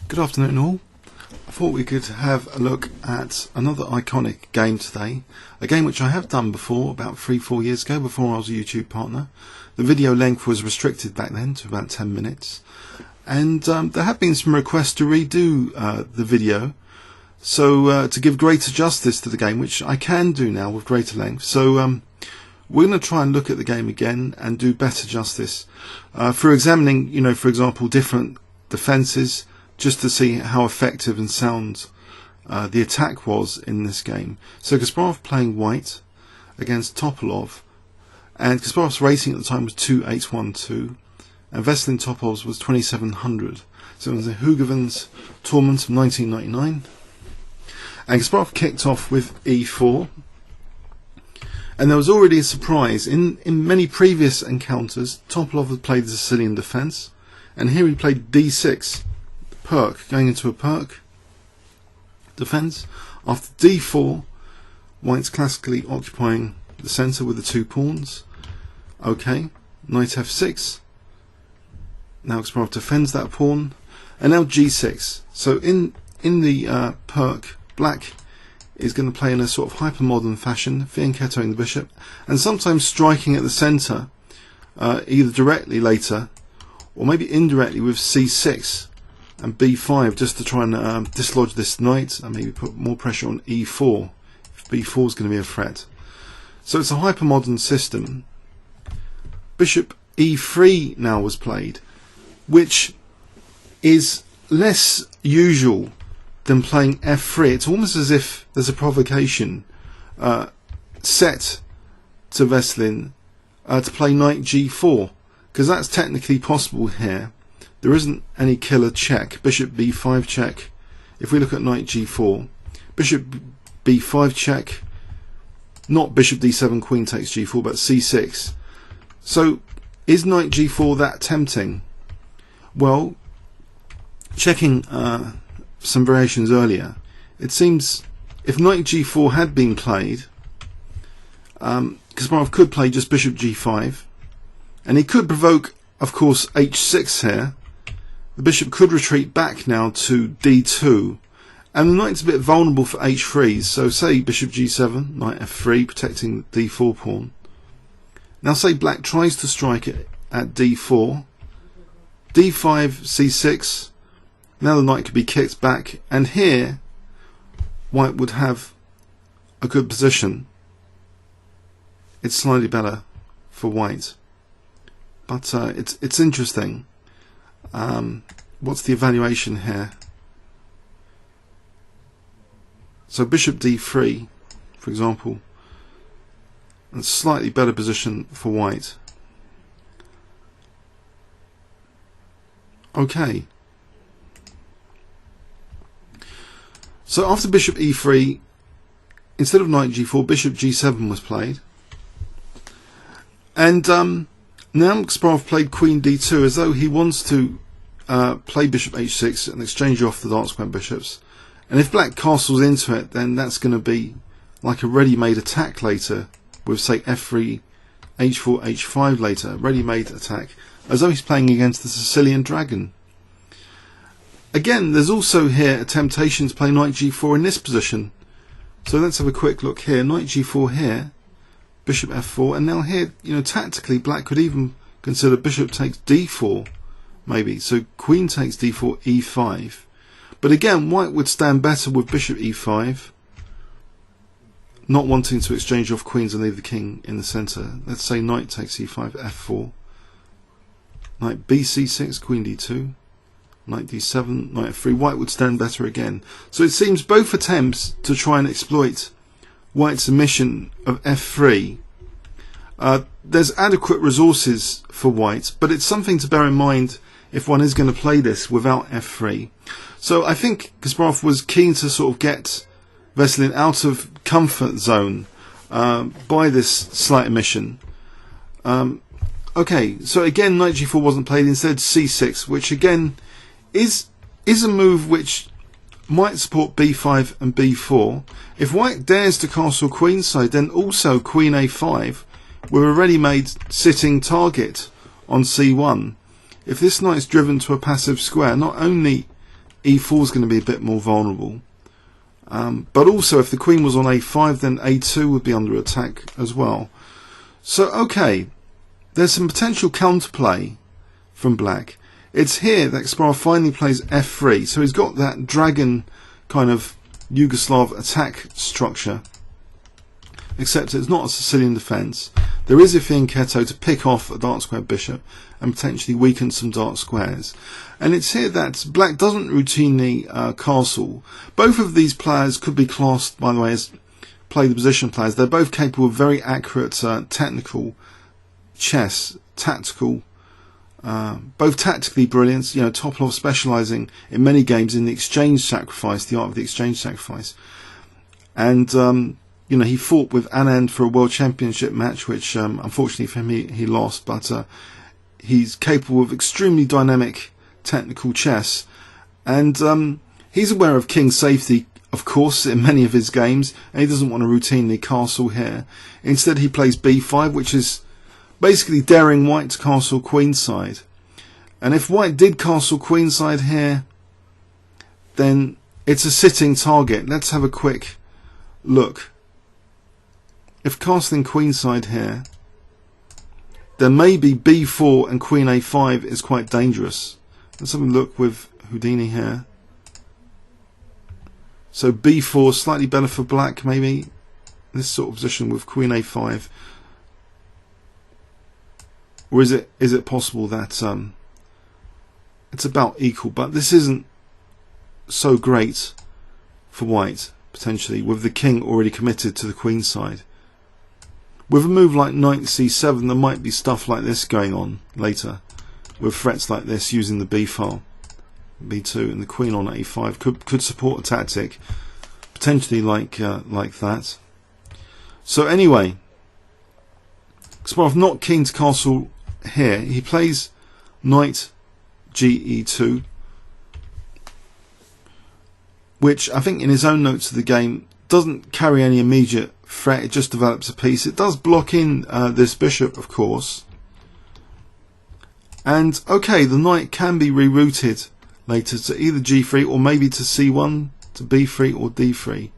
Good afternoon all. I thought we could have a look at another iconic game today, a game which I have done before about 3-4 years ago before I was a YouTube partner. The video length was restricted back then to about 10 minutes, and there have been some requests to redo the video, so to give greater justice to the game, which I can do now with greater length. So we're going to try and look at the game again and do better justice through examining, for example, different defences, just to see how effective and sound the attack was in this game. So Kasparov playing white against Topalov, and Kasparov's rating at the time was 2812, and Veselin Topov's was 2700. So it was the Hoogovens tournament of 1999, and Kasparov kicked off with e4, and there was already a surprise. In many previous encounters, Topalov had played the Sicilian defence, and here he played d6, Pirc, going into a Pirc defence. After d4, white's classically occupying the centre with the two pawns. Okay, knight f6. Now Kasparov defends that pawn, and now g6. So in the Pirc, black is going to play in a sort of hyper-modern fashion, fianchettoing the bishop, and sometimes striking at the centre, either directly later, or maybe indirectly with c6 and b5, just to try and dislodge this knight and maybe put more pressure on e4 if b4 is going to be a threat. So it's a hyper-modern system. Bishop e3 now was played, which is less usual than playing f3. It's almost as if there's a provocation set to Veselin to play knight g4, because that's technically possible here. There isn't any killer check. Bishop b5 check. If we look at knight g4, bishop b5 check, not bishop d7 queen takes g4, but c6. So is knight g4 that tempting? Well, checking some variations earlier, it seems if knight g4 had been played, Kasparov could play just bishop g5, and he could provoke, of course, h6 here. The bishop could retreat back now to d2, and the knight's a bit vulnerable for h3s, so say bishop g7, knight f3, protecting the d4 pawn. Now say black tries to strike it at d4, d5, c6, now the knight could be kicked back, and here white would have a good position. It's slightly better for white, but it's interesting. What's the evaluation here? So bishop d3, for example, a slightly better position for white. Okay. So after bishop e3, instead of knight g4, bishop g7 was played, and now Kasparov played queen d2 as though he wants to play bishop h6 and exchange off the dark square bishops. And if black castles into it, then that's going to be like a ready-made attack later with, say, f3, h4, h5 later, ready-made attack, as though he's playing against the Sicilian dragon. Again, there's also here a temptation to play knight g4 in this position. So let's have a quick look here. Knight g4 here, bishop f4, and now here, tactically black could even consider bishop takes d4, maybe. So queen takes d4, e5. But again, white would stand better with bishop e5, not wanting to exchange off queens and leave the king in the centre. Let's say knight takes e5, f4, knight bc6, queen d2, knight d7, knight f3. White would stand better again. So it seems both attempts to try and exploit white's omission of f3. There's adequate resources for white, but it's something to bear in mind if one is going to play this without f3. So I think Kasparov was keen to sort of get Veselin out of comfort zone by this slight omission. Okay, so again knight g4 wasn't played, instead c6, which again is a move which might support b5 and b4. If white dares to castle queenside, then also queen a5 with a ready-made sitting target on c1. If this knight is driven to a passive square, not only e4 is going to be a bit more vulnerable. But also, if the queen was on a5, then a2 would be under attack as well. So, okay, there's some potential counterplay from black. It's here that Kasparov finally plays f3, so he's got that dragon kind of Yugoslav attack structure, except it's not a Sicilian defence. There is a Fianchettoed to pick off a dark square bishop and potentially weaken some dark squares. And it's here that black doesn't routinely castle. Both of these players could be classed, by the way, as play the position players. They're both capable of very accurate technical chess, both tactically brilliant, Topalov specialising in many games in the exchange sacrifice, the art of the exchange sacrifice. And, he fought with Anand for a world championship match, which, unfortunately for him, he lost, but he's capable of extremely dynamic technical chess. And he's aware of king safety, of course, in many of his games, and he doesn't want to routinely castle here. Instead, he plays b5, which is basically daring white to castle queenside. And if white did castle queenside here, then it's a sitting target. Let's have a quick look. If castling queenside here, then maybe b4 and queen a5 is quite dangerous. Let's have a look with Houdini here. So b4 slightly better for black, maybe this sort of position with queen a5. Or is it possible that it's about equal, but this isn't so great for white, potentially, with the king already committed to the queen side. With a move like knight c7, there might be stuff like this going on later, with threats like this using the b file, b2, and the queen on a5 could support a tactic, potentially like that. So anyway, Kasparov not keen to castle here. He plays knight ge2, which I think in his own notes of the game doesn't carry any immediate threat, it just develops a piece. It does block in this bishop, of course. And okay, the knight can be rerouted later to either g3 or maybe to c1, to b3 or d3.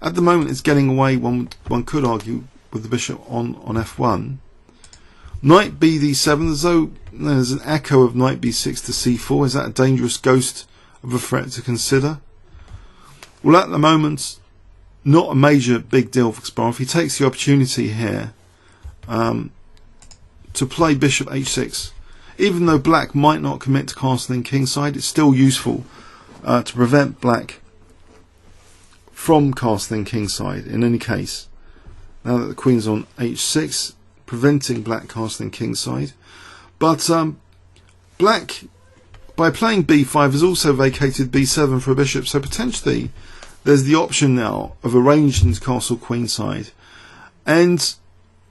At the moment it's getting away, one could argue, with the bishop on f1. Knight bd7, there's an echo of knight b6 to c4. Is that a dangerous ghost of a threat to consider? Well, at the moment, not a major big deal for Kasparov. He takes the opportunity here to play bishop h6. Even though black might not commit to castling kingside, it's still useful to prevent black from castling kingside in any case. Now that the queen's on h6, preventing black castling kingside. But black, by playing b5, has also vacated b7 for a bishop, so potentially there's the option now of arranging to castle queenside. And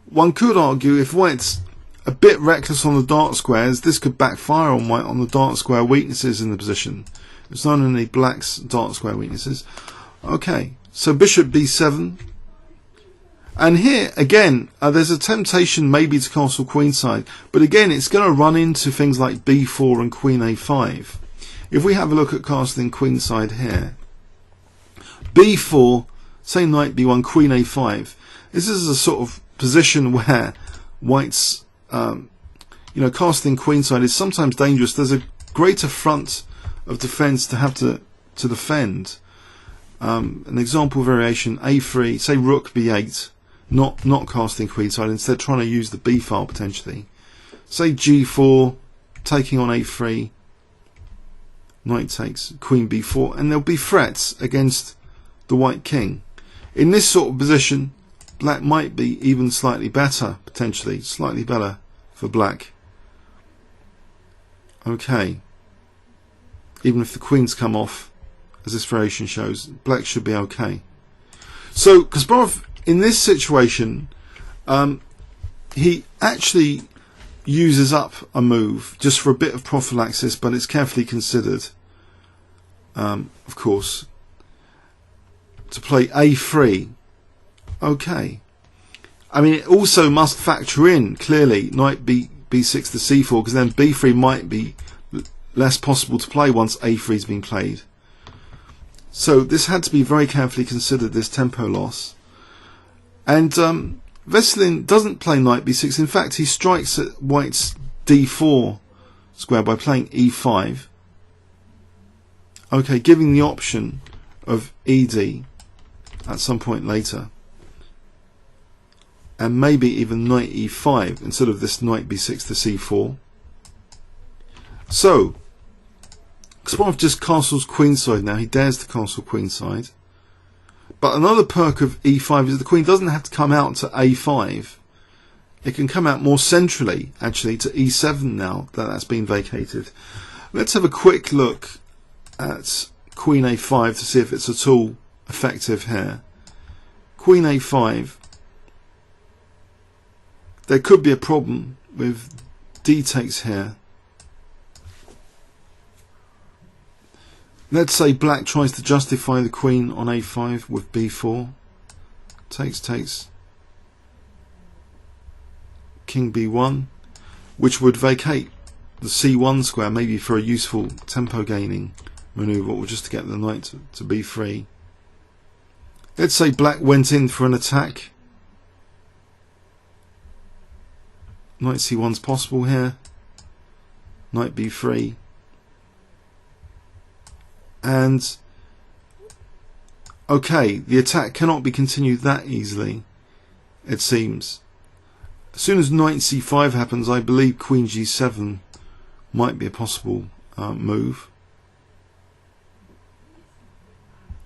one could argue, if white's a bit reckless on the dark squares, this could backfire on white on the dark square weaknesses in the position. It's not only black's dark square weaknesses. Okay, so bishop b7. And here, again, there's a temptation maybe to castle queenside, but again, it's going to run into things like b4 and queen a5. If we have a look at castling queenside here, b4, say knight b1, queen a5, this is a sort of position where white's, casting queenside is sometimes dangerous. There's a greater front of defense to have to defend. An example variation, a3, say rook b8, not casting queenside, instead trying to use the b file potentially. Say g4, taking on a3, knight takes, queen b4, and there'll be threats against the white king. In this sort of position, black might be even slightly better, potentially, slightly better for black. Okay. Even if the queens come off, as this variation shows, black should be okay. So Kasparov, in this situation, he actually uses up a move just for a bit of prophylaxis, but it's carefully considered, of course, to play a3. Okay. I mean, it also must factor in, clearly, knight b6 to c4, because then b3 might be less possible to play once a3 has been played. So this had to be very carefully considered, this tempo loss. And Veselin doesn't play knight b6. In fact, he strikes at white's d4 square by playing e5. Okay, giving the option of ed at some point later. And maybe even knight e5 instead of this knight b6 to c4. So, Kasparov just castles queenside now. He dares to castle queenside. But another perk of e5 is the queen doesn't have to come out to a5. It can come out more centrally, actually, to e7 now that that's been vacated. Let's have a quick look at queen a5 to see if it's at all effective here. Queen a5. There could be a problem with d takes here. Let's say black tries to justify the queen on a5 with b4. Takes, takes. King b1, which would vacate the c1 square, maybe for a useful tempo gaining manoeuvre, or just to get the knight to b3. Let's say black went in for an attack. Knight c1's possible here. Knight b3. And okay, the attack cannot be continued that easily, it seems. As soon as knight c5 happens, I believe queen g7 might be a possible move.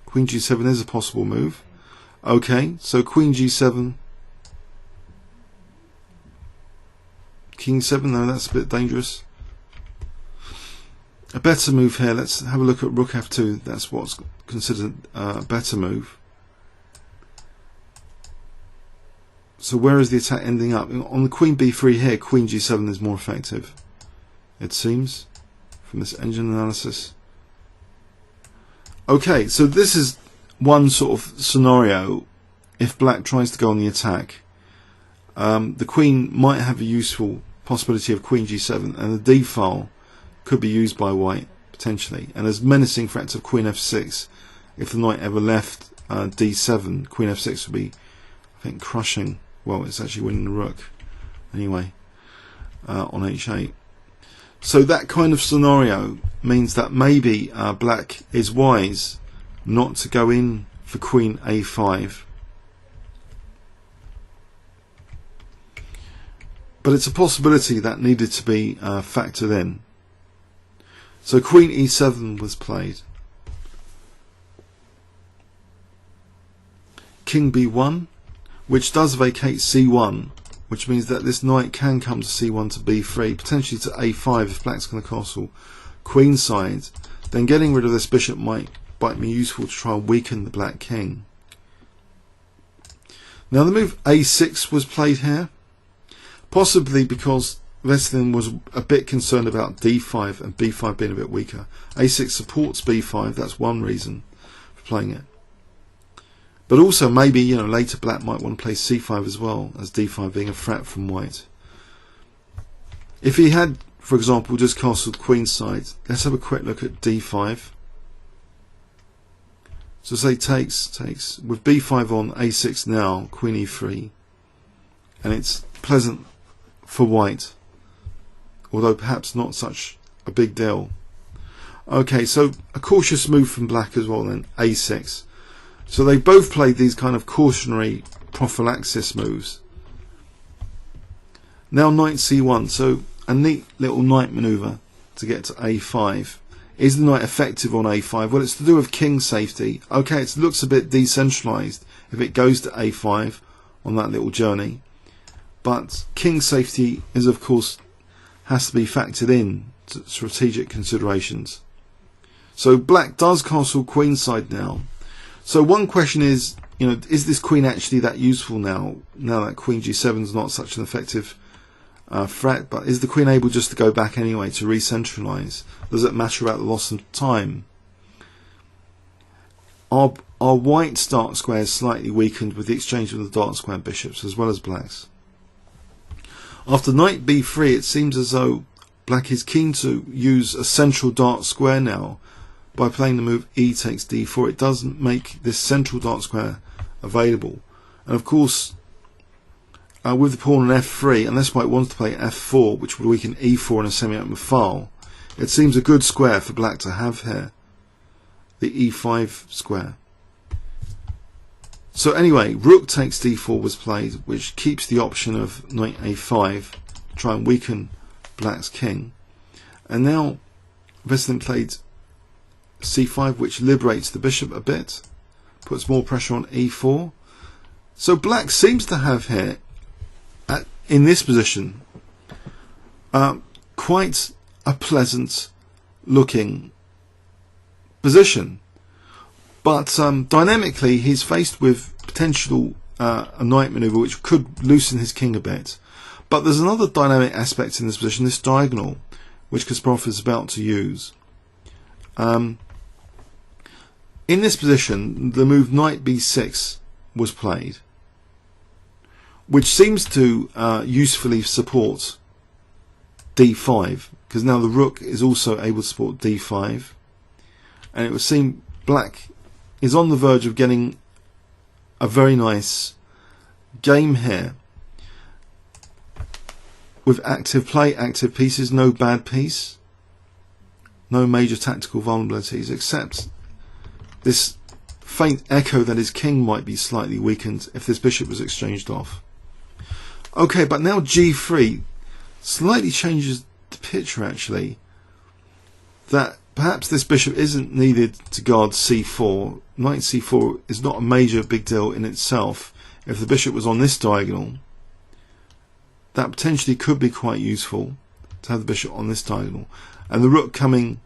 Queen g7 is a possible move. Okay, so queen g7, king 7, no, that's a bit dangerous. A better move here, let's have a look at rook f2, that's what's considered a better move. So where is the attack ending up? On the queen b3 here, queen g7 is more effective, it seems, from this engine analysis. Okay, so this is one sort of scenario. If black tries to go on the attack, the queen might have a useful possibility of queen g7, and the d file could be used by white potentially, and there's menacing threats of queen f6. If the knight ever left d7, queen f6 would be, I think, crushing. Well, it's actually winning the rook anyway on h8. So that kind of scenario means that maybe black is wise not to go in for queen a5. But it's a possibility that needed to be factored in. So queen e7 was played. King b1, which does vacate c1, which means that this knight can come to c1 to b3, potentially to a5 if black's going to castle queenside. Then getting rid of this bishop might be useful to try and weaken the black king. Now the move a6 was played here, possibly because Veselin was a bit concerned about d5 and b5 being a bit weaker. a6 supports b5, that's one reason for playing it. But also maybe, you know, later black might want to play c5 as well, as d5 being a threat from white. If he had, for example, just castled queenside, let's have a quick look at d5. So say takes, takes, with b5 on a6 now, queen e3, and it's pleasant for white, although perhaps not such a big deal. Okay, so a cautious move from black as well then, a6. So they both played these kind of cautionary prophylaxis moves. Now knight c1, so a neat little knight manoeuvre to get to a5. Is the knight effective on a5? Well, it's to do with king safety. Okay, it looks a bit decentralized if it goes to a5 on that little journey. But king safety is, of course, has to be factored in to strategic considerations. So black does castle queenside now. So one question is, you know, is this queen actually that useful now that queen g7 is not such an effective threat? But is the queen able just to go back anyway to re-centralize? Does it matter about the loss of time? Are white's dark squares slightly weakened with the exchange of the dark square bishops as well as black's? After knight b3, it seems as though Black is keen to use a central dark square now. By playing the move e takes d4, it doesn't make this central dark square available. And of course, with the pawn on f3, unless White wants to play f4, which would weaken e4 in a semi-open file, it seems a good square for Black to have here, the e5 square. So anyway, rook takes d4 was played, which keeps the option of knight a5, try and weaken Black's king. And now Veselin played c5, which liberates the bishop a bit, puts more pressure on e4. So Black seems to have here, in this position, quite a pleasant looking position. But dynamically, he's faced with potential a knight manoeuvre which could loosen his king a bit. But there's another dynamic aspect in this position, this diagonal, which Kasparov is about to use. In this position, the move knight b6 was played, which seems to usefully support d5, because now the rook is also able to support d5, and it would seem Black is on the verge of getting a very nice game here, with active play, active pieces, no bad piece, no major tactical vulnerabilities, except this faint echo that his king might be slightly weakened if this bishop was exchanged off. Okay, but now g3 slightly changes the picture actually, that perhaps this bishop isn't needed to guard c4. Knight c4 is not a major big deal in itself. If the bishop was on this diagonal, that potentially could be quite useful to have the bishop on this diagonal, and the rook coming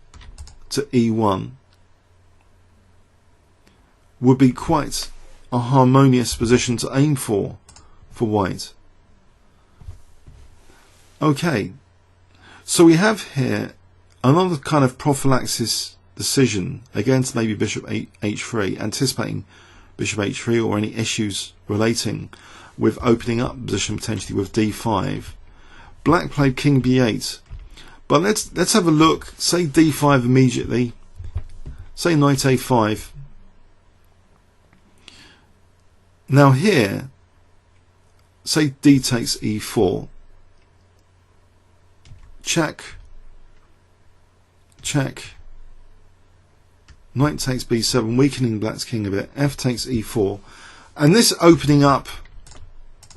to e1 would be quite a harmonious position to aim for White. Okay, so we have here another kind of prophylaxis decision against maybe bishop h3, anticipating bishop h3 or any issues relating with opening up the position potentially with d5. Black played king b8, but let's have a look. Say d5 immediately, say knight a5. Now here, say d takes e4, check, check, knight takes b7, weakening Black's king a bit, f takes e4, and this opening up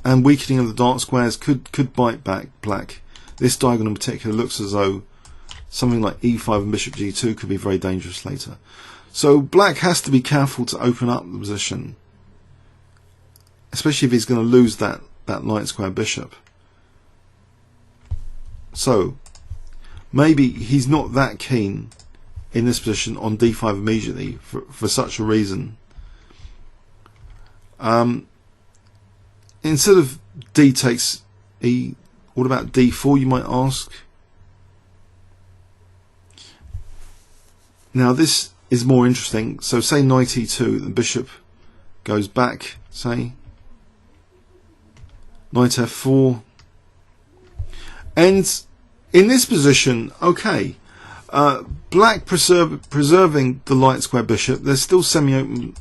and weakening of the dark squares could bite back Black. This diagonal in particular looks as though something like e5 and bishop g2 could be very dangerous later. So Black has to be careful to open up the position, especially if he's going to lose that knight square bishop. So maybe he's not that keen in this position on d5 immediately for such a reason. Instead of d takes e, what about d4, you might ask? Now this is more interesting. So say knight e2, the bishop goes back, say knight f4, and in this position, okay, Black preserving the light square bishop. There's still semi-open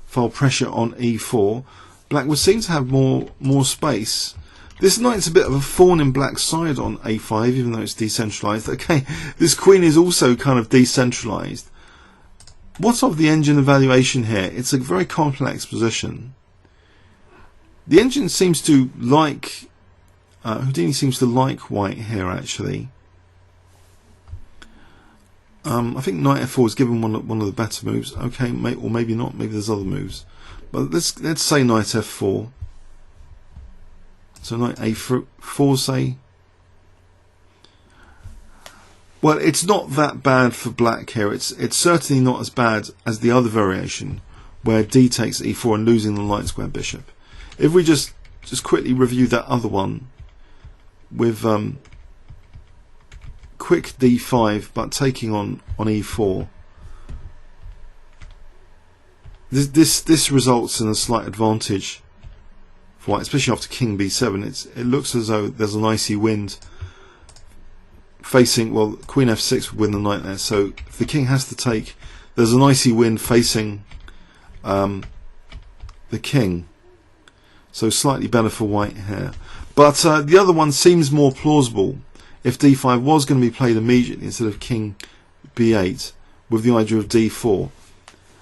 file pressure on e4. Black would seem to have more space. This knight's a bit of a thorn in Black's side on a5, even though it's decentralized. Okay, this queen is also kind of decentralized. What's of the engine evaluation here? It's a very complex position. The engine seems to like, Houdini seems to like White here actually. I think knight f4 is given one of the better moves. Okay, or maybe not. Maybe there's other moves. But let's say knight f4. So knight a4, say. Well, it's not that bad for Black here. It's certainly not as bad as the other variation, where d takes e4 and losing the light square bishop. If we just quickly review that other one with quick d5 but taking on e4, this results in a slight advantage for White, especially after king b7. It looks as though there's an icy wind facing, well, queen f6 would win the knight there. So if the king has to take, there's an icy wind facing the king. So slightly better for white here. But the other one seems more plausible if d5 was going to be played immediately instead of king b8 with the idea of d4,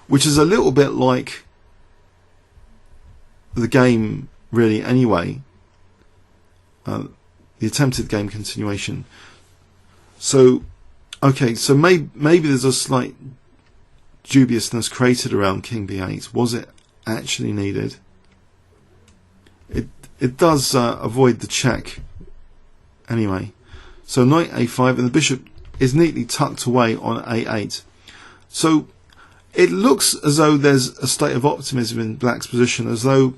which is a little bit like the game really anyway, the attempted game continuation. So okay, so maybe there's a slight dubiousness created around king b8. Was it actually needed? It does avoid the check anyway. So knight a5, and the bishop is neatly tucked away on a8. So it looks as though there's a state of optimism in black's position, as though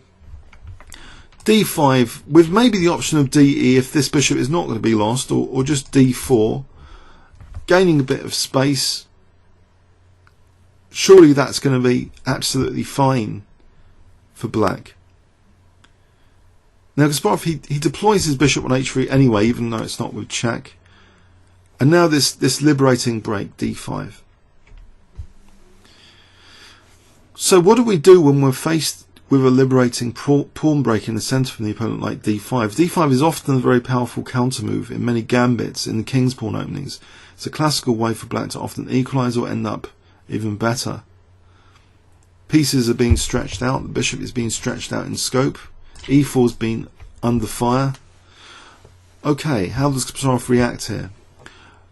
d5 with maybe the option of de if this bishop is not going to be lost, or just d4, gaining a bit of space. Surely that's going to be absolutely fine for black. Now Kasparov, he deploys his bishop on h3 anyway, even though it's not with check. And now this liberating break, d5. So what do we do when we're faced with a liberating pawn break in the centre from the opponent like d5? d5 is often a very powerful counter move in many gambits in the king's pawn openings. It's a classical way for black to often equalise or end up even better. Pieces are being stretched out, the bishop is being stretched out in scope, e4's been under fire. Okay, how does Kasparov react here?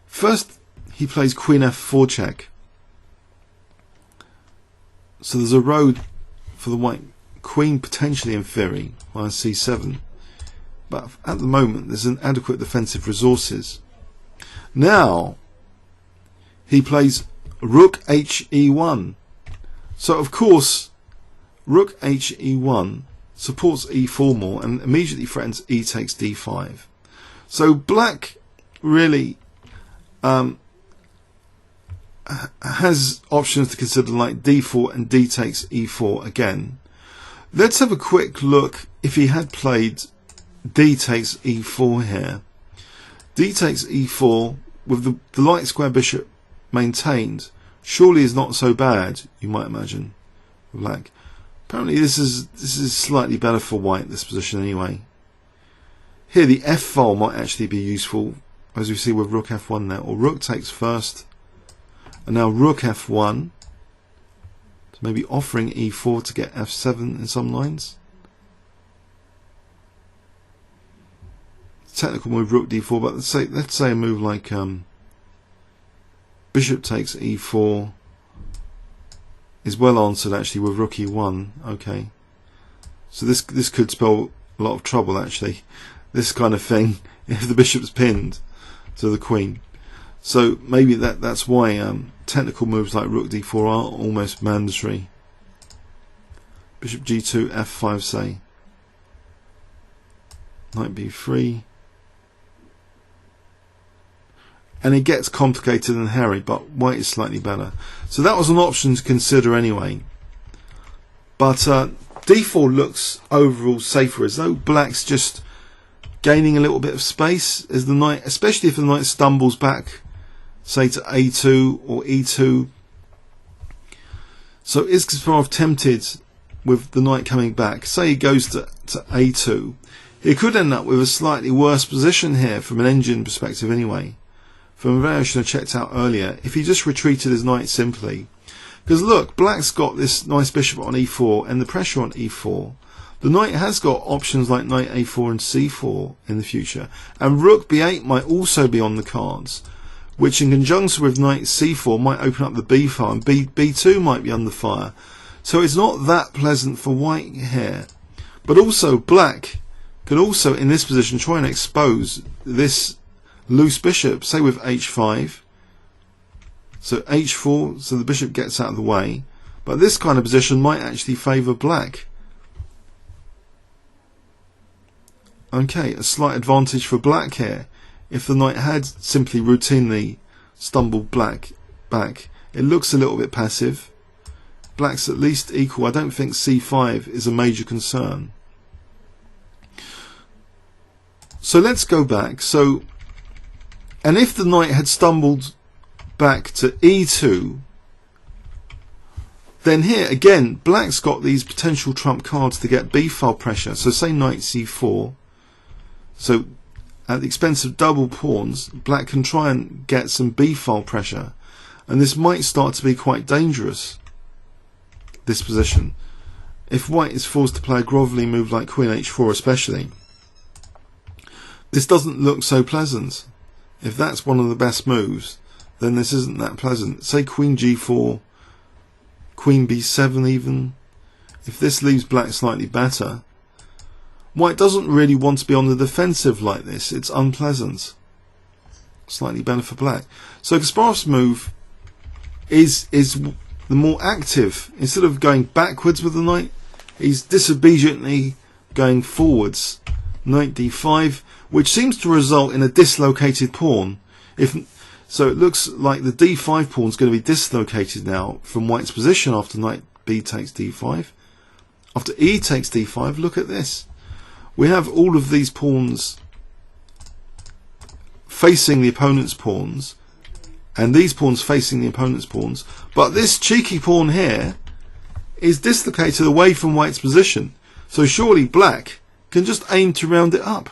First, he plays queen f4 check. So there's a road for the white queen potentially in theory via c7, but at the moment there's inadequate defensive resources. Now he plays rook he1. So of course rook he1 supports e4 more and immediately threatens e takes d5. So black really has options to consider like d4 and d takes e4 again. Let's have a quick look if he had played d takes e4 here. D takes e4 with the light square bishop maintained surely is not so bad, you might imagine, for black. Apparently this is slightly better for white, this position anyway. Here the f file might actually be useful, as we see with rook f1 there, or rook takes first, and now rook f1, so maybe offering e4 to get f7 in some lines. Technical move rook d4, but let's say a move like bishop takes e4 is well answered actually with rook e1. Okay, so this could spell a lot of trouble actually, this kind of thing, if the bishop's pinned to the queen. So maybe that's why technical moves like rook d4 are almost mandatory. Bishop g2, f5 say, knight b3, and it gets complicated and hairy, but white is slightly better. So that was an option to consider anyway. But d4 looks overall safer, as though black's just gaining a little bit of space as the knight, especially if the knight stumbles back, say to a2 or e2. So is Kasparov tempted with the knight coming back? Say he goes to a2. He could end up with a slightly worse position here from an engine perspective anyway. From a variation I checked out earlier, if he just retreated his knight simply. Because look, black's got this nice bishop on e4 and the pressure on e4. The knight has got options like knight a4 and c4 in the future. And rook b8 might also be on the cards, which in conjunction with knight c4 might open up the b file, and b2 might be under fire. So it's not that pleasant for white here. But also black could also in this position try and expose this loose bishop, say with h5, so h4, so the bishop gets out of the way, but this kind of position might actually favour black. Okay, a slight advantage for black here. If the knight had simply routinely stumbled black back, it looks a little bit passive. Black's at least equal. I don't think c5 is a major concern. So let's go back. So And if the knight had stumbled back to e2, then here again black's got these potential trump cards to get b-file pressure. So say knight c4, so at the expense of double pawns, black can try and get some b-file pressure, and this might start to be quite dangerous, this position, if white is forced to play a grovelly move like queen h4 especially. This doesn't look so pleasant. If that's one of the best moves, then this isn't that pleasant. Say queen g4, queen b7 even. If this leaves black slightly better, white doesn't really want to be on the defensive like this. It's unpleasant. Slightly better for black. So Kasparov's move is the more active. Instead of going backwards with the knight, he's disobediently going forwards. Knight d5, which seems to result in a dislocated pawn. So it looks like the d5 pawn is going to be dislocated now from white's position after knight b takes d5. After e takes d5, look at this. We have all of these pawns facing the opponent's pawns, and these pawns facing the opponent's pawns, but this cheeky pawn here is dislocated away from white's position. So surely black can just aim to round it up.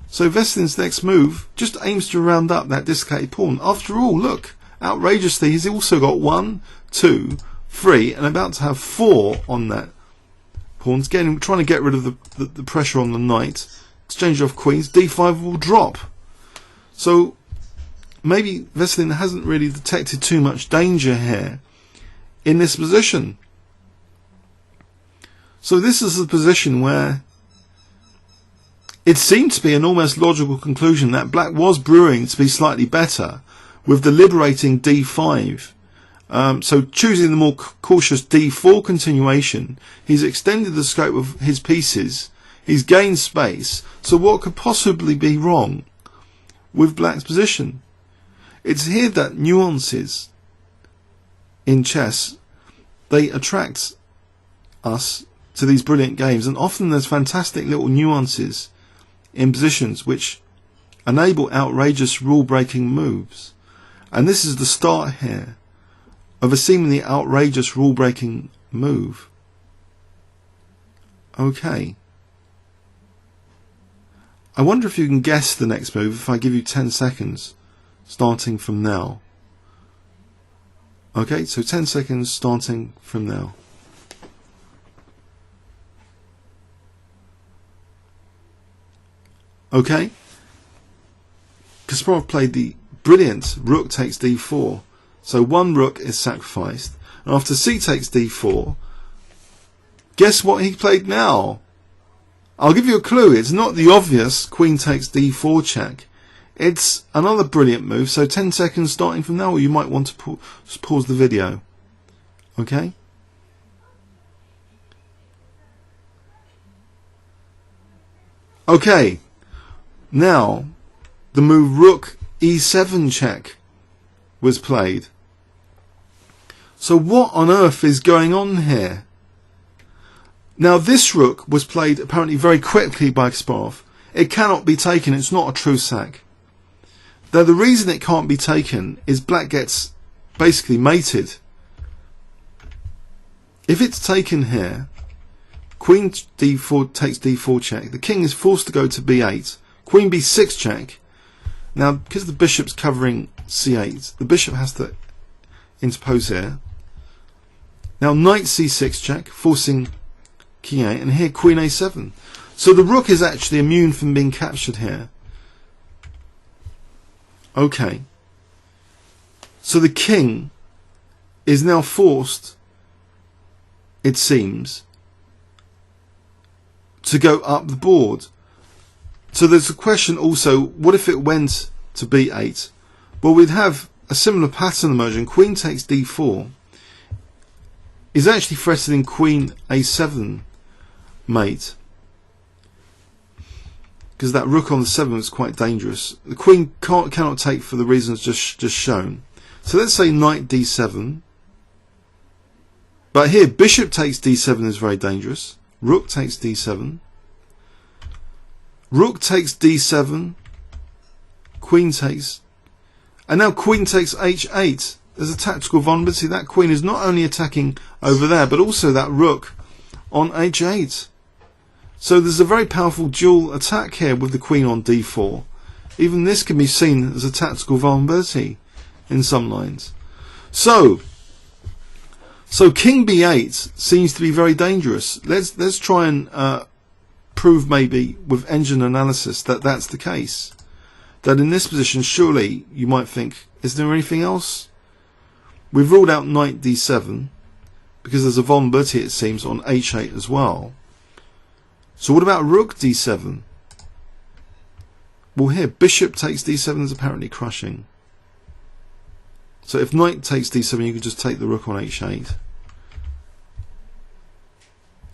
So Veslin's next move just aims to round up that dislocated pawn. After all, look, outrageously, he's also got 1, 2, 3, and about to have 4 on that pawns. Again, trying to get rid of the pressure on the knight. Exchange off queens, d5 will drop. So maybe Veselin hasn't really detected too much danger here in this position. So this is a position where it seemed to be an almost logical conclusion that black was brewing to be slightly better with the liberating d5. So choosing the more cautious d4 continuation, he's extended the scope of his pieces, he's gained space. So what could possibly be wrong with black's position? It's here that nuances in chess, they attract us to these brilliant games, and often there's fantastic little nuances in positions which enable outrageous rule-breaking moves. And this is the start here of a seemingly outrageous rule-breaking move. Okay. I wonder if you can guess the next move if I give you 10 seconds starting from now. Okay, so 10 seconds starting from now. Okay, Kasparov played the brilliant rook takes d4. So one rook is sacrificed. And after c takes d4, guess what he played now? I'll give you a clue. It's not the obvious queen takes d4 check. It's another brilliant move. So 10 seconds starting from now, or you might want to pause the video. Okay? Okay. Now, the move Rook E7 check was played. So what on earth is going on here? Now this rook was played apparently very quickly by Kasparov. It cannot be taken, it's not a true sack. Though the reason it can't be taken is black gets basically mated. If it's taken here, queen d4 takes d4 check, the king is forced to go to b8. Queen b6 check. Now, because the bishop's covering c8, the bishop has to interpose here. Now, knight c6 check, forcing king a8, and here queen a7. So the rook is actually immune from being captured here. Okay. So the king is now forced, it seems, to go up the board. So there's a question also, what if it went to b8? Well, we'd have a similar pattern emerging. Queen takes d4 is actually threatening queen a7 mate, because that rook on the 7 is quite dangerous. The queen cannot take for the reasons just shown. So let's say knight d7, but here bishop takes d7 is very dangerous. Rook takes d7. Rook takes d7, queen takes And now queen takes h8. There's a tactical vulnerability. That queen is not only attacking over there, but also that rook on h8. So there's a very powerful dual attack here with the queen on d4. Even this can be seen as a tactical vulnerability in some lines. So king b8 seems to be very dangerous. Let's try and prove maybe with engine analysis that that's the case. That in this position, surely you might think, is there anything else? We've ruled out knight d7 because there's a vulnerability, it seems, on h8 as well. So what about rook d7? Well, here bishop takes d7 is apparently crushing. So if knight takes d7, you can just take the rook on h8.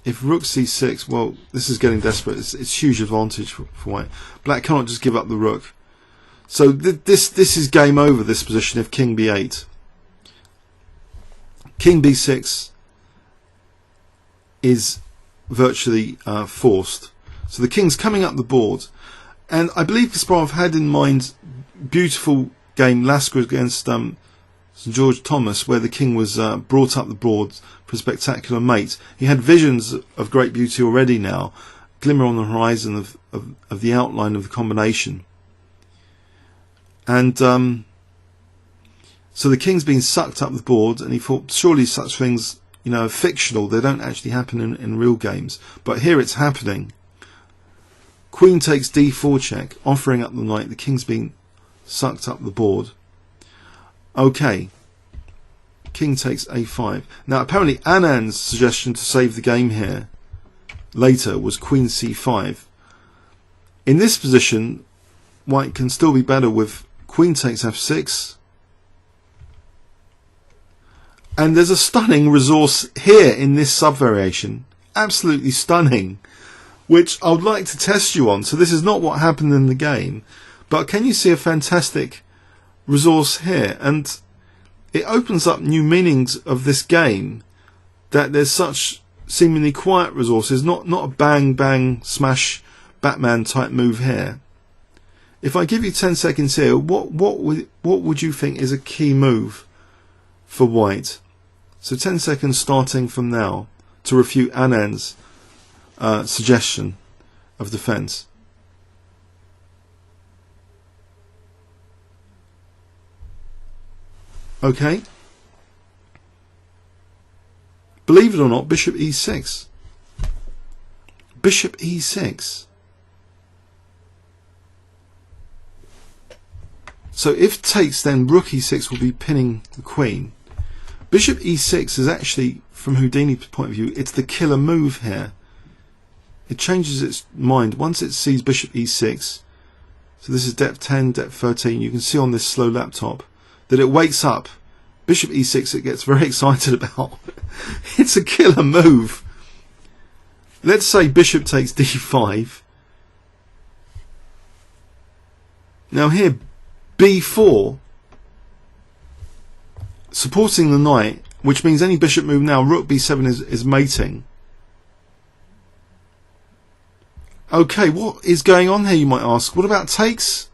If rook c6, well, this is getting desperate. It's huge advantage for white. Black cannot just give up the rook. So this is game over, this position, if king b8. King b6 is virtually forced. So the king's coming up the board. And I believe Kasparov had in mind beautiful game Lasker against St George Thomas, where the king was brought up the board for a spectacular mate. He had visions of great beauty already now, glimmer on the horizon of the outline of the combination. And so the king's been sucked up the board, and he thought surely such things, are fictional. They don't actually happen in real games. But here it's happening. Queen takes d4 check, offering up the knight. The king's been sucked up the board. Okay. King takes a5. Now apparently Annan's suggestion to save the game here later was queen c5. In this position, white can still be better with queen takes f6. And there's a stunning resource here in this sub-variation. Absolutely stunning. Which I would like to test you on. So this is not what happened in the game. But can you see a fantastic resource here? And it opens up new meanings of this game. That there's such seemingly quiet resources. Not a bang bang smash Batman type move here. If I give you 10 seconds here, what would you think is a key move for white? So 10 seconds starting from now to refute Annan's suggestion of defense. Okay. Believe it or not, bishop e6. Bishop e6. So if takes, then rook e6 will be pinning the queen. Bishop e6 is actually, from Houdini's point of view, it's the killer move here. It changes its mind once it sees bishop e6. So this is depth 10, depth 13. You can see on this slow laptop that it wakes up. Bishop e6 it gets very excited about. It's a killer move. Let's say bishop takes d5. Now here b4, supporting the knight, which means any bishop move now, rook b7 is mating. Okay, what is going on here, you might ask? What about takes?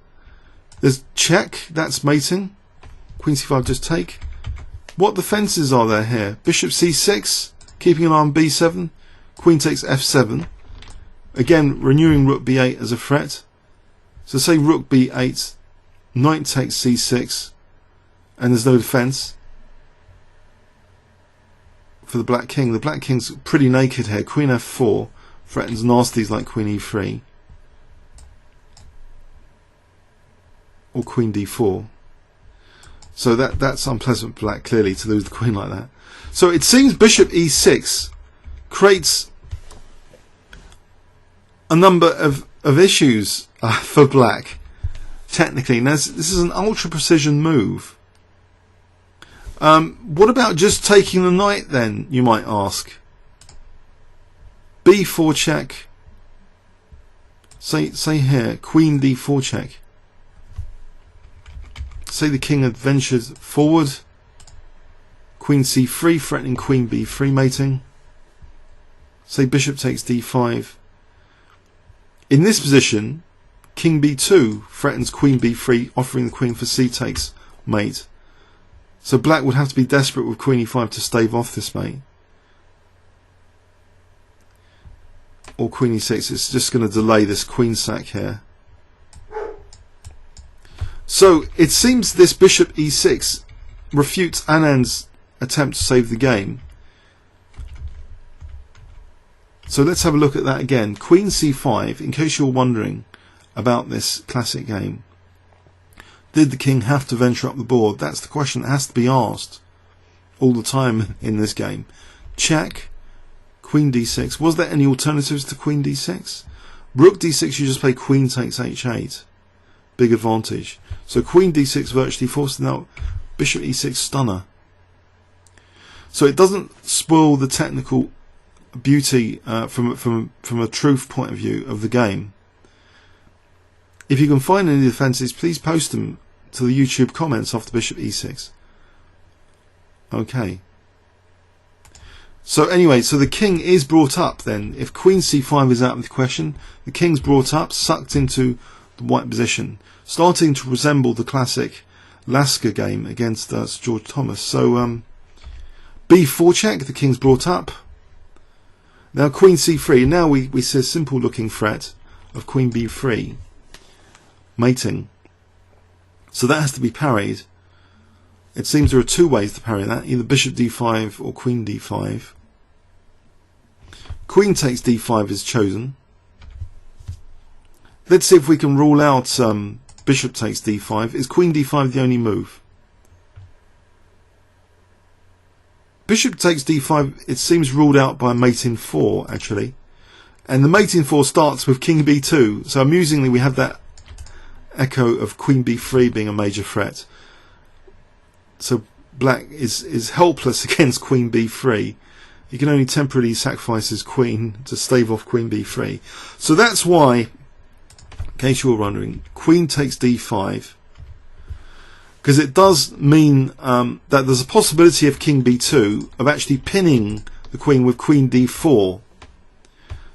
There's check, that's mating. Queen c5 just take. What defences are there here? Bishop c6, keeping an eye on b7. Queen takes f7. Again, renewing rook b8 as a threat. So say rook b8, knight takes c6, and there's no defence for the black king. The black king's pretty naked here. Queen f4 threatens nasties like queen e3 or queen d4. So that's unpleasant for black, clearly, to lose the queen like that. So it seems bishop e6 creates a number of issues for black, technically. Now, this is an ultra precision move. What about just taking the knight then, you might ask? b4 check. Say here, queen d4 check. Say the king had ventured forward. Queen c3 threatening queen b3 mating. Say bishop takes d5. In this position, king b2 threatens queen b3, offering the queen for c takes mate. So black would have to be desperate with queen e5 to stave off this mate. Or queen e6. It's just going to delay this queen sack here. So it seems this bishop e6 refutes Anand's attempt to save the game. So let's have a look at that again. Queen c5, in case you're wondering about this classic game. Did the king have to venture up the board? That's the question that has to be asked all the time in this game. Check, queen d6. Was there any alternatives to queen d6? Rook d6, you just play queen takes h8. Big advantage. So queen d6 virtually forcing out bishop e6 stunner. So it doesn't spoil the technical beauty from a truth point of view of the game. If you can find any defences, please post them to the YouTube comments after bishop e6. Okay. So anyway, so the king is brought up then. If queen c5 is out of the question, the king's brought up, sucked into the white position, starting to resemble the classic Lasker game against Sir George Thomas. So b4 check, the king's brought up. Now queen c3, now we see a simple looking threat of queen b3 mating. So that has to be parried. It seems there are two ways to parry that, either bishop d5 or queen d5. Queen takes d5 is chosen. Let's see if we can rule out bishop takes d5. Is queen d5 the only move? Bishop takes d5, it seems ruled out by mate in 4 actually. And the mate in 4 starts with king b2. So amusingly we have that echo of queen b3 being a major threat. So black is helpless against queen b3. He can only temporarily sacrifice his queen to stave off queen b3. So that's why, in case you were wondering, queen takes d5. Because it does mean that there's a possibility of king b2 of actually pinning the queen with queen d4.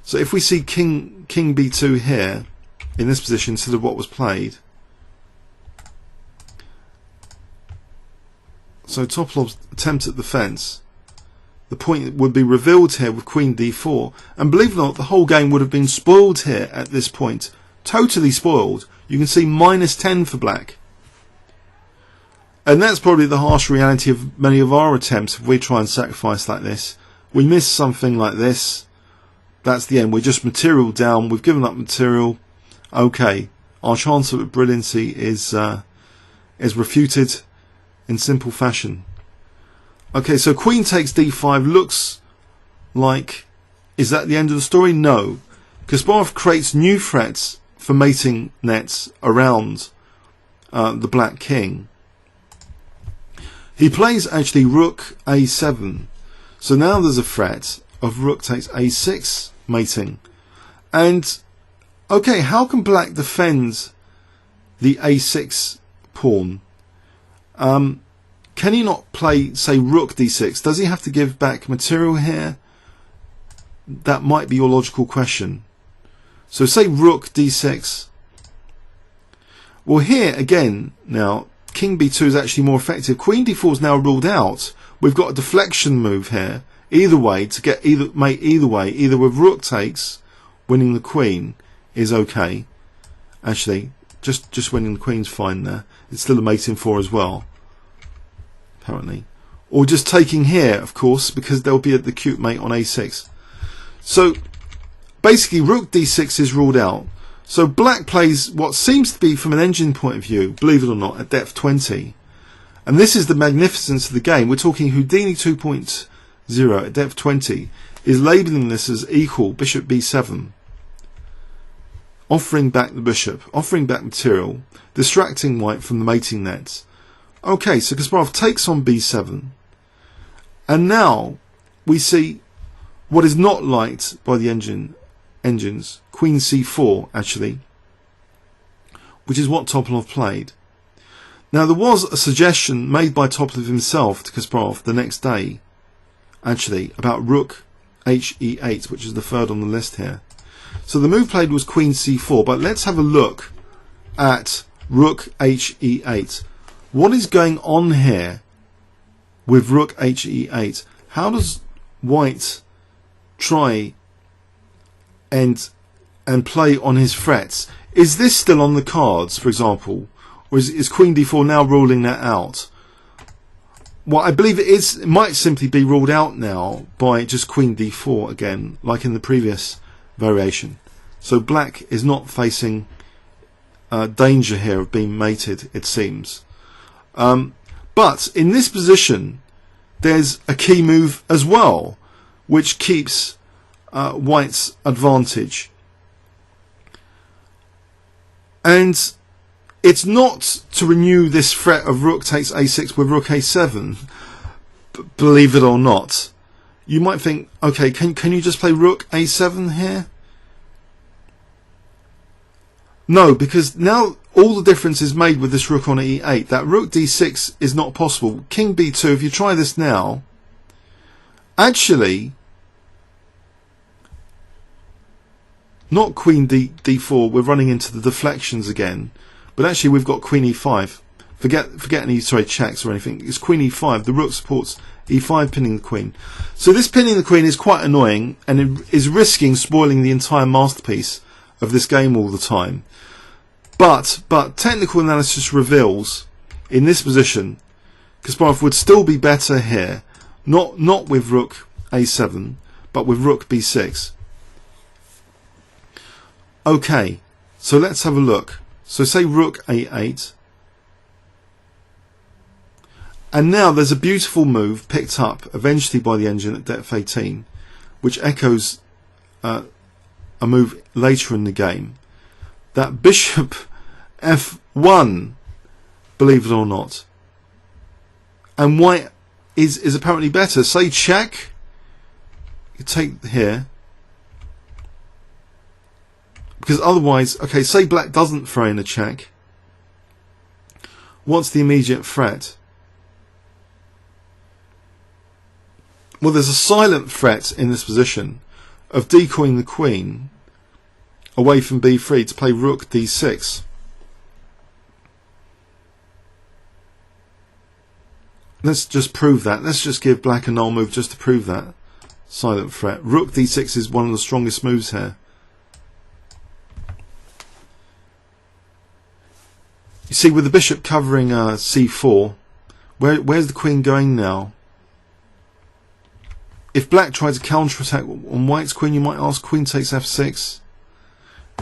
So if we see king b2 here in this position instead of what was played, so Topolov's attempt at defence, the point would be revealed here with queen d4, and believe it or not, the whole game would have been spoiled here at this point, totally spoiled. You can see -10 for black. And that's probably the harsh reality of many of our attempts. If we try and sacrifice like this, we miss something like this, that's the end. We're just material down, we've given up material. Okay, our chance of brilliancy is refuted in simple fashion. Okay, so queen takes d5 looks like, is that the end of the story? No. Kasparov creates new threats for mating nets around the black king. He plays actually rook a7. So now there's a threat of rook takes a6 mating. And okay, how can black defend the a6 pawn? Can he not play, say, rook d6? Does he have to give back material here? That might be your logical question. So say rook d6. Well, here again now, king b2 is actually more effective. Queen d4 is now ruled out. We've got a deflection move here. Either way, to get mate either way, either with rook takes, winning the queen is okay. Actually, just winning the queen's fine there. It's still a mate in 4 as well, apparently. Or just taking here, of course, because there'll be the cute mate on a6. So basically rook d6 is ruled out. So black plays what seems to be, from an engine point of view, believe it or not, at depth 20. And this is the magnificence of the game. We're talking Houdini 2.0 at depth 20 is labelling this as equal bishop b7. Offering back the bishop, offering back material, distracting white from the mating nets. Okay, so Kasparov takes on b7. And now we see what is not liked by the engines, queen c4 actually, which is what Topolov played. Now there was a suggestion made by Topolov himself to Kasparov the next day, actually, about rook he8, which is the third on the list here. So the move played was queen c4, but let's have a look at rook he8. What is going on here with rook he8? How does white try and play on his threats? Is this still on the cards, for example, or is queen d4 now ruling that out? Well, I believe it is. It might simply be ruled out now by just queen d4 again, like in the previous variation. So black is not facing danger here of being mated, it seems. But in this position, there's a key move as well, which keeps white's advantage. And it's not to renew this threat of rook takes a6 with rook a7, believe it or not. You might think, okay, can you just play rook a7 here? No, because now all the difference is made with this rook on e8. That rook d6 is not possible. King b2, if you try this now, actually, not queen d4, we're running into the deflections again, but actually we've got queen e5. Forget any checks or anything. It's queen e5. The rook supports e5 pinning the queen. So this pinning the queen is quite annoying, and it is risking spoiling the entire masterpiece of this game all the time. But technical analysis reveals in this position Kasparov would still be better here, not with rook a7, but with rook b6. Okay, so let's have a look. So say rook a8, and now there's a beautiful move picked up eventually by the engine at depth 18, which echoes a move later in the game. That bishop f1, believe it or not, and white is apparently better. Say check, you take here, because otherwise, okay, say black doesn't throw in a check, what's the immediate threat? Well, there's a silent threat in this position of decoying the queen away from b3 to play rook d6. Let's just prove that. Let's just give black a null move just to prove that silent threat. Rook d6 is one of the strongest moves here. You see, with the bishop covering c4, where's the queen going now? If black tried to counter-attack on white's queen, you might ask queen takes f6.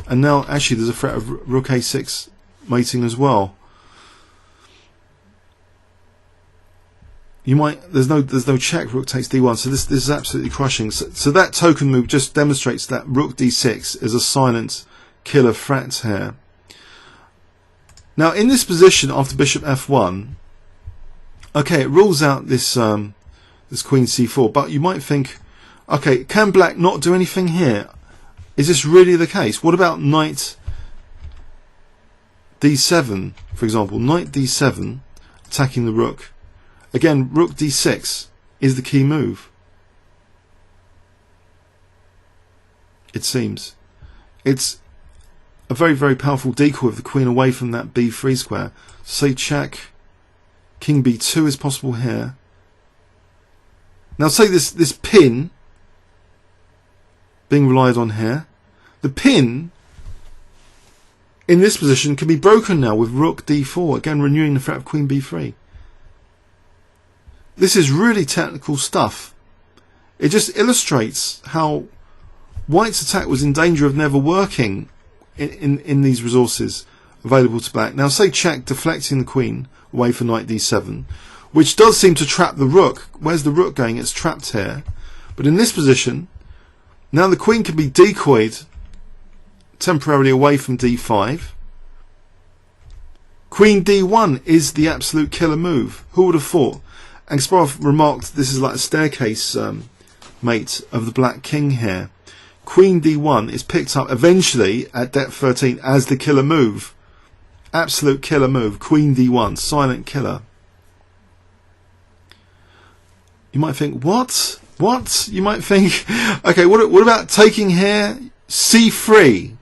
And now actually there's a threat of rook a6 mating as well. You might there's no check, rook takes d1, so this is absolutely crushing. So that token move just demonstrates that rook d6 is a silent killer threat here. Now in this position after bishop f1, okay, it rules out this this queen c4, but you might think, okay, can black not do anything here? Is this really the case? What about knight d7, for example? Knight d7 attacking the rook. Again, rook d6 is the key move. It seems. It's a very, very powerful decoy of the queen away from that b3 square. Say check. King b2 is possible here. Now say this pin being relied on here. The pin in this position can be broken now with rook d4, again renewing the threat of queen b3. This is really technical stuff. It just illustrates how white's attack was in danger of never working in these resources available to black. Now say check, deflecting the queen away for knight d7, which does seem to trap the rook. Where's the rook going? It's trapped here. But in this position, now the queen can be decoyed temporarily away from d5. Queen d1 is the absolute killer move. Who would have thought? And Kasparov remarked this is like a staircase mate of the black king here. Queen d1 is picked up eventually at depth 13 as the killer move. Absolute killer move. Queen d1, silent killer. You might think, what? What? You might think, okay, what about taking here? c3.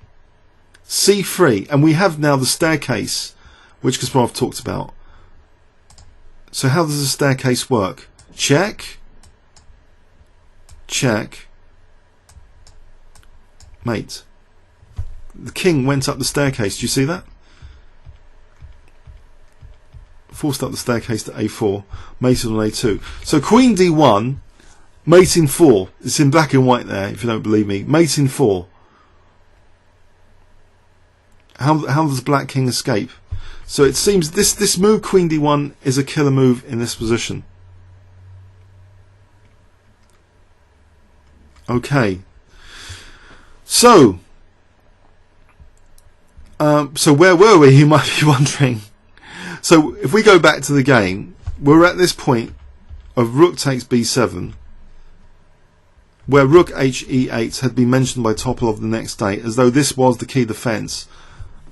c3. And we have now the staircase, which Kasparov talked about. So how does the staircase work? Check, check, mate. The king went up the staircase. Do you see that? Forced up the staircase to a4, mated on a2. So queen d1, mating 4. It's in black and white there, if you don't believe me. Mating 4. How does black king escape? So it seems this move, queen d1, is a killer move in this position. Okay. So where were we, you might be wondering. So if we go back to the game, we're at this point of rook takes b7, where rook h e8 had been mentioned by Topalov the next day, as though this was the key defence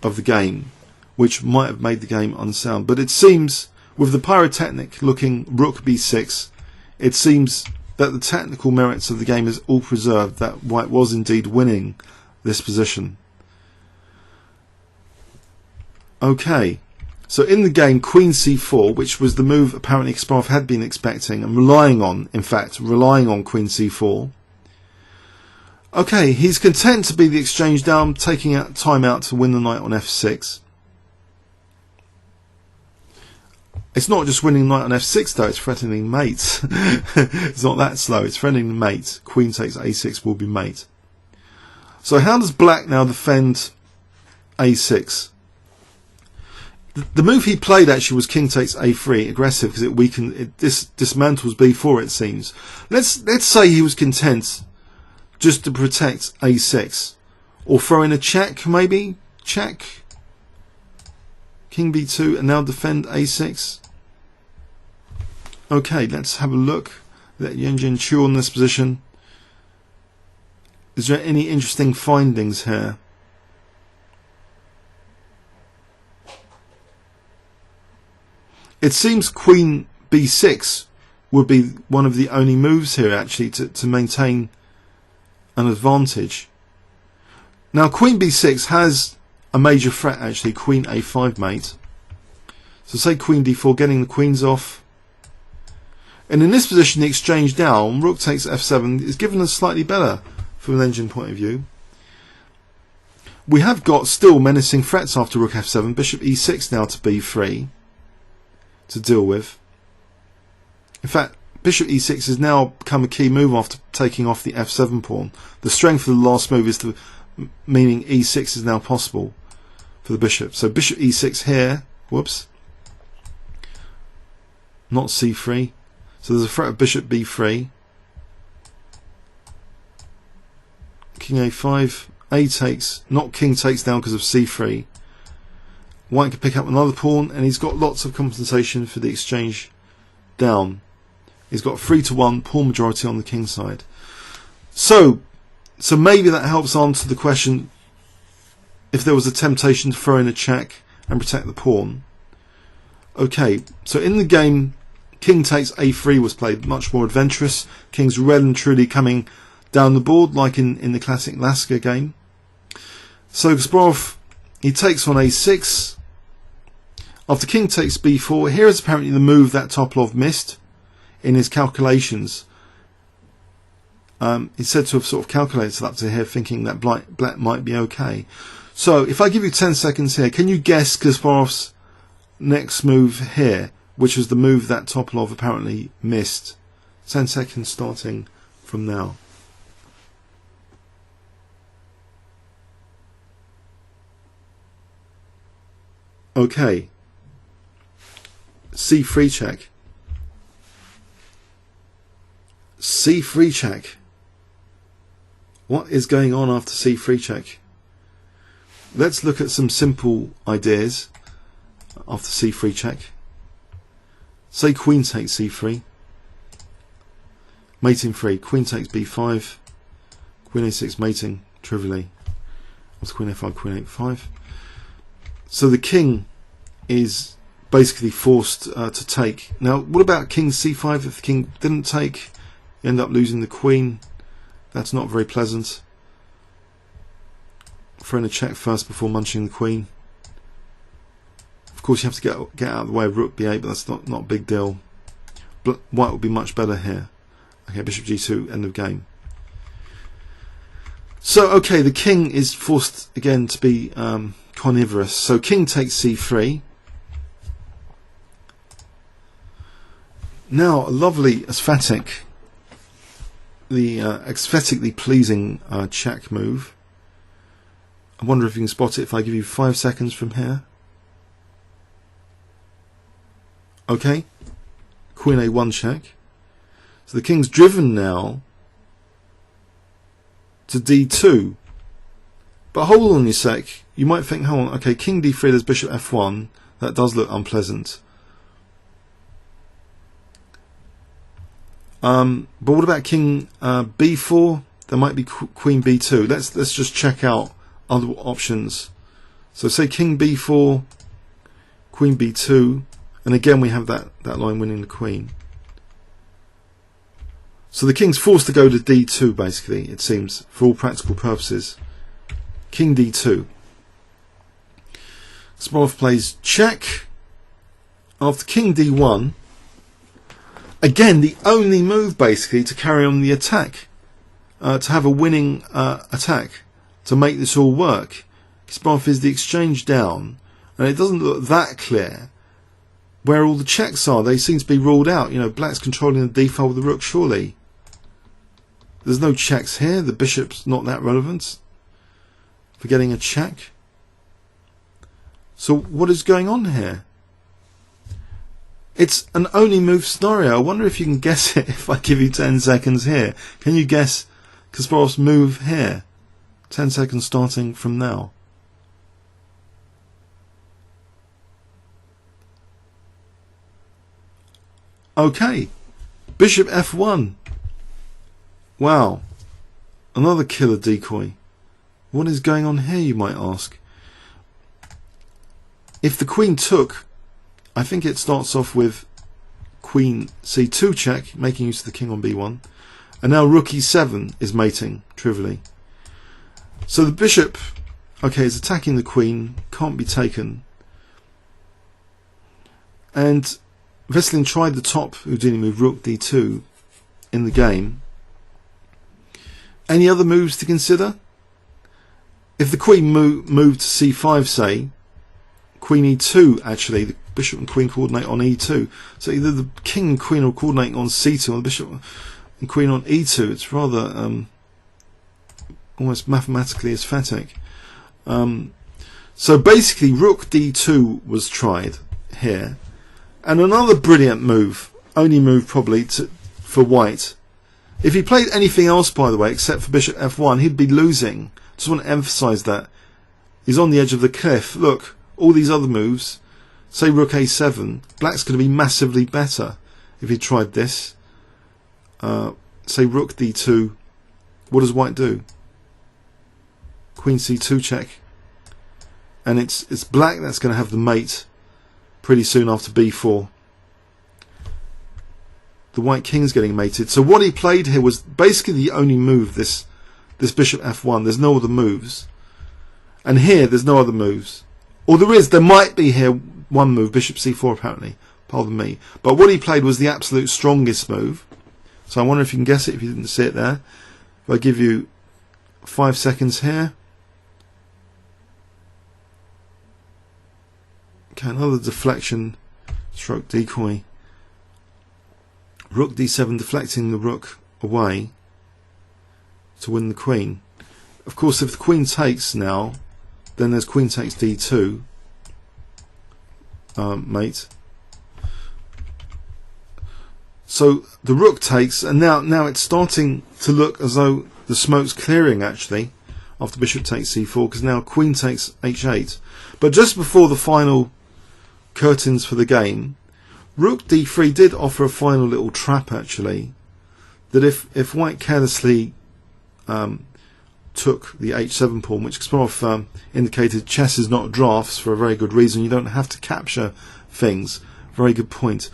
of the game, which might have made the game unsound. But it seems, with the pyrotechnic looking rook b6, it seems that the technical merits of the game is all preserved, that white was indeed winning this position. Okay, so in the game, queen c4, which was the move apparently Kasparov had been expecting and relying on, in fact, relying on queen c4. Okay, he's content to be the exchange down, taking out time out to win the knight on f6. It's not just winning knight on f6 though, it's threatening mate. It's not that slow, it's threatening mate. Queen takes a6 will be mate. So how does black now defend a6? The move he played actually was king takes a3, aggressive, because it dismantles b4, it seems. Let's say he was content just to protect a6, or throw in a check, maybe check, king b2, and now defend a6. Okay, let's have a look. Let Yunjin chew on this position. Is there any interesting findings here? It seems queen b6 would be one of the only moves here actually to maintain an advantage. Now queen b6 has a major threat actually, queen a5 mate. So say queen d4, getting the queens off. And in this position, the exchange down, rook takes f7, is given us slightly better from an engine point of view. We have got still menacing threats after rook f7, bishop e6 now to b3 to deal with. In fact, bishop e6 has now become a key move after taking off the f7 pawn. The strength of the last move is meaning e6 is now possible for the bishop. So bishop e6 here, whoops, not c3. So there's a threat of bishop b3, king a5, a takes, not king takes down because of c3. White can pick up another pawn, and he's got lots of compensation for the exchange down. He's got 3-1 pawn majority on the king side. So maybe that helps answer the question if there was a temptation to throw in a check and protect the pawn. Okay, so in the game, king takes a3 was played, much more adventurous. King's well and truly coming down the board, like in the classic Lasker game. So Kasparov, he takes on a6. After king takes b4, here is apparently the move that Topalov missed in his calculations. He's said to have sort of calculated up to here, thinking that black might be okay. So if I give you 10 seconds here, can you guess Kasparov's next move here, which was the move that Topalov apparently missed? 10 seconds starting from now. Okay. C3 check. C3 check. What is going on after C3 check? Let's look at some simple ideas after C3 check. Say queen takes c3, mating 3, queen takes b5, queen a6 mating trivially. What's queen f5, queen a5? So the king is basically forced to take. Now, what about king c5? If the king didn't take, you end up losing the queen. That's not very pleasant. Throwing a check first before munching the queen. course, you have to get out of the way of rook b8, but that's not a big deal. White would be much better here. Okay, bishop g2, end of game. So, okay, the king is forced again to be carnivorous. So king takes c3. Now, a lovely aesthetically pleasing check move. I wonder if you can spot it if I give you 5 seconds from here. Okay, queen a1 check. So the king's driven now to d2. But hold on a sec. You might think, hold on, okay, king d3, there's bishop f1. That does look unpleasant. But what about king b4? There might be queen b2. Let's just check out other options. So say king b4, queen b2, and again we have that line winning the queen. So the king's forced to go to d2 basically, it seems, for all practical purposes. King d2. Kasparov plays check. After king d1, again the only move basically to carry on the attack, to have a winning attack, to make this all work. Kasparov is the exchange down, and it doesn't look that clear where all the checks are. They seem to be ruled out. You know, black's controlling the d-file with the rook, surely. There's no checks here. The bishop's not that relevant for getting a check. So what is going on here? It's an only move scenario. I wonder if you can guess it if I give you 10 seconds here. Can you guess Kasparov's move here? 10 seconds starting from now. Okay, bishop f1. Wow, another killer decoy. What is going on here, you might ask? If the queen took, I think it starts off with queen c2 check, making use of the king on b1, and now rook e7 is mating, trivially. So the bishop, okay, is attacking the queen, can't be taken. And Veselin tried the top Houdini move, rook d2, in the game. Any other moves to consider? If the queen moved to c5, say, queen e2, actually, the bishop and queen coordinate on e2. So either the king and queen are coordinating on c2 or the bishop and queen on e2. It's rather almost mathematically aesthetic. So basically, rook d2 was tried here. And another brilliant move, only move probably for white. If he played anything else, by the way, except for bishop f1, he'd be losing. Just want to emphasize that. He's on the edge of the cliff. Look, all these other moves, say rook a7, black's going to be massively better if he tried this. Say rook d2, what does white do? Queen c2 check. And it's black that's going to have the mate pretty soon after b4. The white king's getting mated. So what he played here was basically the only move, this bishop f1. There's no other moves. And here there's no other moves. Or there might be here one move, bishop c4 apparently. Pardon me. But what he played was the absolute strongest move. So I wonder if you can guess it if you didn't see it there. If I give you 5 seconds here. Okay, another deflection stroke decoy. Rook d7 deflecting the rook away to win the queen. Of course, if the queen takes now, then there's queen takes d2, mate. So the rook takes, and now it's starting to look as though the smoke's clearing actually after bishop takes c4, because now queen takes h8. But just before the final curtains for the game, rook d3 did offer a final little trap actually, that if white carelessly took the h7 pawn, which Kasparov indicated chess is not drafts for a very good reason. You don't have to capture things. Very good point.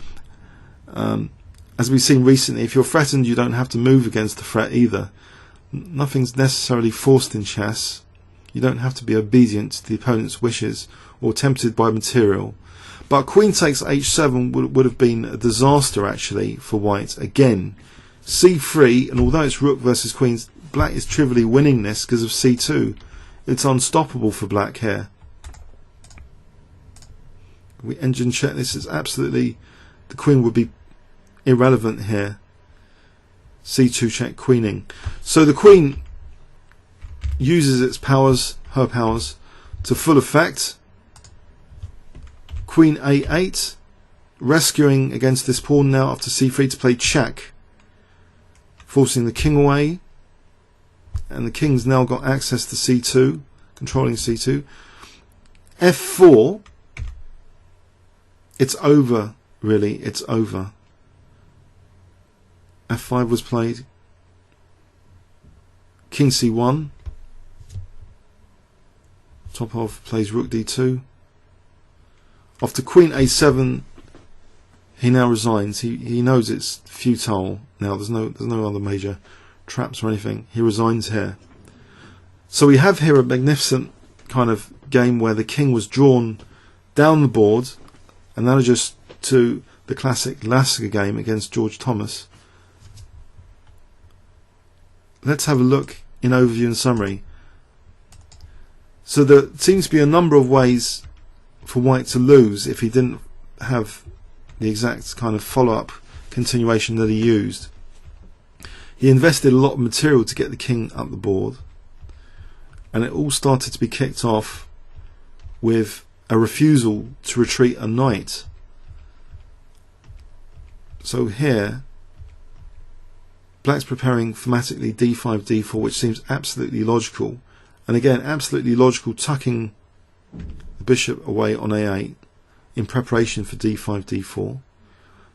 As we've seen recently, if you're threatened, you don't have to move against the threat either. Nothing's necessarily forced in chess. You don't have to be obedient to the opponent's wishes or tempted by material. But queen takes h7 would have been a disaster actually for white. Again, c3, and although it's rook versus queens, black is trivially winning this because of c2. It's unstoppable for black here. We engine check this. Is absolutely, the queen would be irrelevant here. c2 check, queening. So the queen uses its powers, her powers, to full effect. Queen a8, rescuing against this pawn now after c3 to play check, forcing the king away, and the king's now got access to c2, controlling c2. f4, it's over, really, it's over. f5 was played. King c1, Topov plays rook d2. After queen a7, he now resigns. He knows it's futile now. There's no other major traps or anything. He resigns here. So we have here a magnificent kind of game where the king was drawn down the board, analogous to the classic Lasker game against George Thomas. Let's have a look in overview and summary. So there seems to be a number of ways for white to lose if he didn't have the exact kind of follow-up continuation that he used. He invested a lot of material to get the king up the board, and it all started to be kicked off with a refusal to retreat a knight. So here black's preparing thematically d5, d4, which seems absolutely logical, and again absolutely logical, tucking the bishop away on a8 in preparation for d5, d4.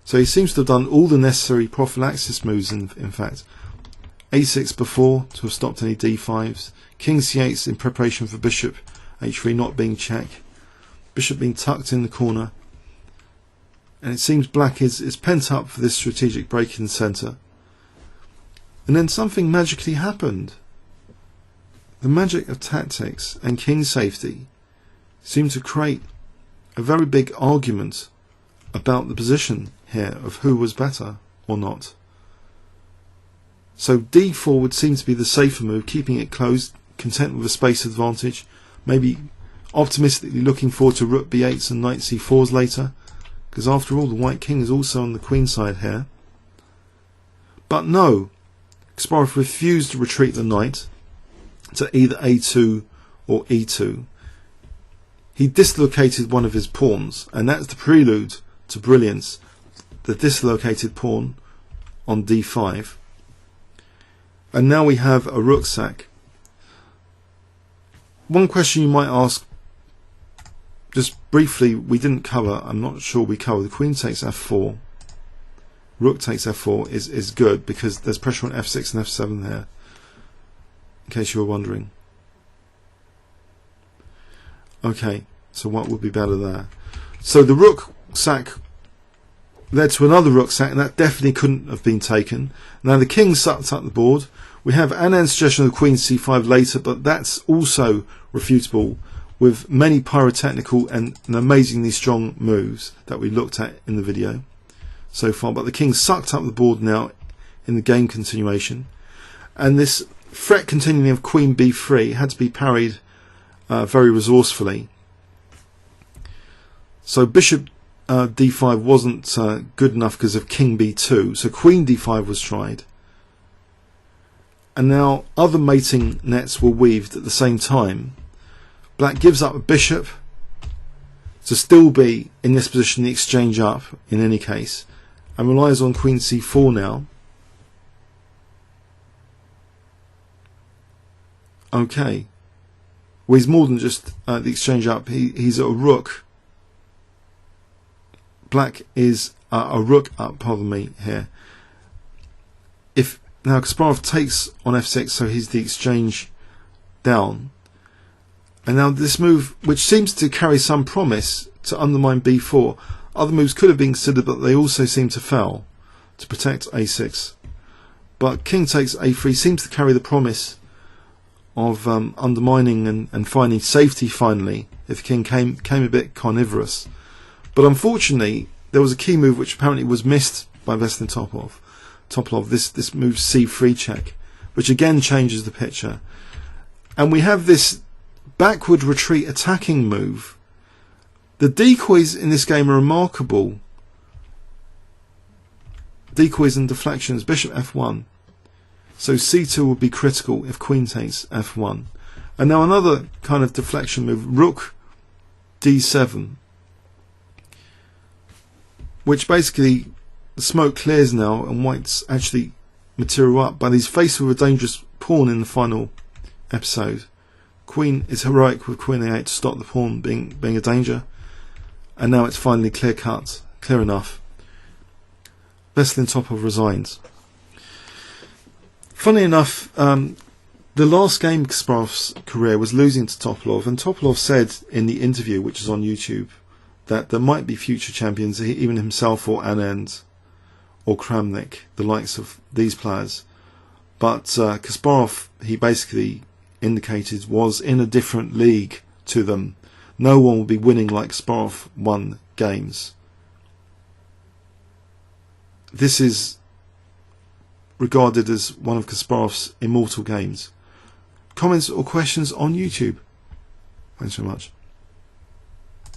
So he seems to have done all the necessary prophylaxis moves in fact. a6 before to have stopped any d5s, king c8 in preparation for bishop h3 not being checked, bishop being tucked in the corner, and it seems black is pent up for this strategic break in the centre. And then something magically happened. The magic of tactics and king safety seemed to create a very big argument about the position here of who was better or not. So d4 would seem to be the safer move, keeping it closed, content with a space advantage, maybe optimistically looking forward to rook b8s and knight c4s later, because after all the white king is also on the queen side here. But no, Kasparov refused to retreat the knight to either a2 or e2. He dislocated one of his pawns, and that's the prelude to brilliance, the dislocated pawn on d5. And now we have a rook sack. One question you might ask, just briefly, we didn't cover, I'm not sure we covered, the queen takes f4, rook takes f4 is good because there's pressure on f6 and f7 there, in case you were wondering. Okay, so what would be better there? So the rook sack led to another rook sack, and that definitely couldn't have been taken. Now the king sucked up the board. We have Anand's suggestion of the queen c5 later, but that's also refutable with many pyrotechnical and amazingly strong moves that we looked at in the video so far. But the king sucked up the board now in the game continuation, and this threat continuing of queen b3 had to be parried very resourcefully. So bishop d5 wasn't good enough because of king b2, so queen d5 was tried, and now other mating nets were weaved at the same time. Black gives up a bishop to still be in this position, the exchange up in any case, and relies on queen c4 now. Okay, well, he's more than just the exchange up, he's at a rook. Black is a rook up, pardon me, here. If now Kasparov takes on f6, so he's the exchange down. And now this move, which seems to carry some promise to undermine b4, other moves could have been considered, but they also seem to fail to protect a6. But king takes a3 seems to carry the promise of undermining and finding safety finally if the king came a bit carnivorous. But unfortunately, there was a key move which apparently was missed by Veselin Topalov. This move C3 check, which again changes the picture. And we have this backward retreat attacking move. The decoys in this game are remarkable. Decoys and deflections. Bishop F1. So C2 would be critical if Queen takes F1. And now another kind of deflection move, Rook D7, which basically the smoke clears now and white's actually material up, but he's faced with a dangerous pawn in the final episode. Queen is heroic with Queen A8 to stop the pawn being a danger, and now it's finally clear cut, clear enough. Veselin Topalov resigns. Funny enough, the last game of Kasparov's career was losing to Topalov, and Topalov said in the interview, which is on YouTube, that there might be future champions, even himself or Anand or Kramnik, the likes of these players. But Kasparov, he basically indicated, was in a different league to them. No one will be winning like Kasparov won games. This is regarded as one of Kasparov's immortal games. Comments or questions on YouTube? Thanks so much.